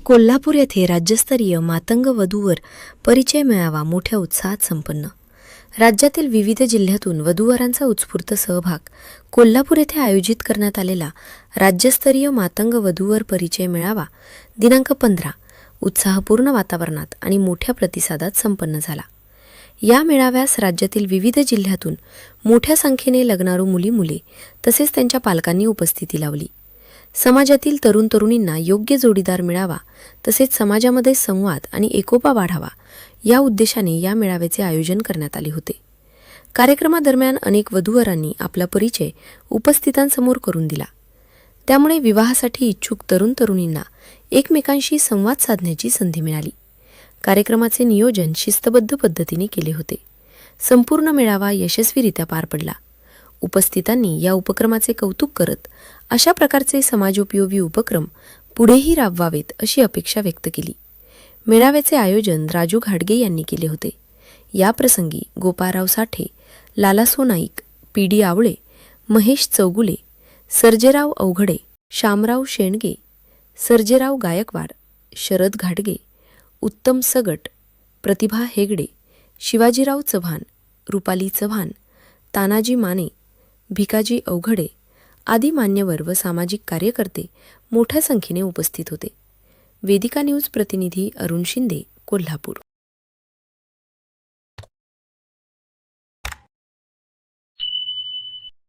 कोल्हापूर येथे राज्यस्तरीय मातंग वधूवर परिचय मेळावा मोठ्या उत्साहात संपन्न. राज्यातील विविध जिल्ह्यातून वधूवरांचा उत्स्फूर्त सहभाग कोल्हापूर येथे आयोजित करण्यात आलेला राज्यस्तरीय मातंग वधूवर परिचय मेळावा दिनांक 15 उत्साहपूर्ण वातावरणात आणि मोठ्या प्रतिसादात संपन्न झाला. या मेळाव्यास राज्यातील विविध जिल्ह्यातून मोठ्या संख्येने लग्नारू मुली-मुले तसेच त्यांच्या पालकांनी उपस्थिती लावली. समाजातील तरुण तरुणींना योग्य जोडीदार मिळावा तसेच समाजामध्ये संवाद आणि एकोपा वाढावा या उद्देशाने या मेळाव्याचे आयोजन करण्यात आले होते. कार्यक्रमादरम्यान अनेक वधूवरांनी आपला परिचय उपस्थितांसमोर करून दिला. त्यामुळे विवाहासाठी इच्छुक तरुण तरुणींना एकमेकांशी संवाद साधण्याची संधी मिळाली. कार्यक्रमाचे नियोजन शिस्तबद्ध पद्धतीने केले होते. संपूर्ण मेळावा यशस्वीरित्या पार पडला. उपस्थितांनी या उपक्रमाचे कौतुक करत अशा प्रकारचे समाजोपयोगी उपक्रम पुढेही राबवावेत अशी अपेक्षा व्यक्त केली. मेळाव्याचे आयोजन राजू घाडगे यांनी केले होते. या प्रसंगी गोपाळराव साठे, लालासो नाईक, पी.डी. आवळे, महेश चौगुले, सर्जेराव अवघडे, शामराव शेंडगे, सर्जेराव गायकवाड, शरद घाडगे, उत्तम सगट, प्रतिभा हेगडे, शिवाजीराव चव्हाण, रुपाली चव्हाण, तानाजी माने, भिकाजी अवघडे आदी मान्यवर व सामाजिक कार्यकर्ते मोठ्या संख्येने उपस्थित होते. वेदिका न्यूज प्रतिनिधी अरुण शिंदे, कोल्हापूर.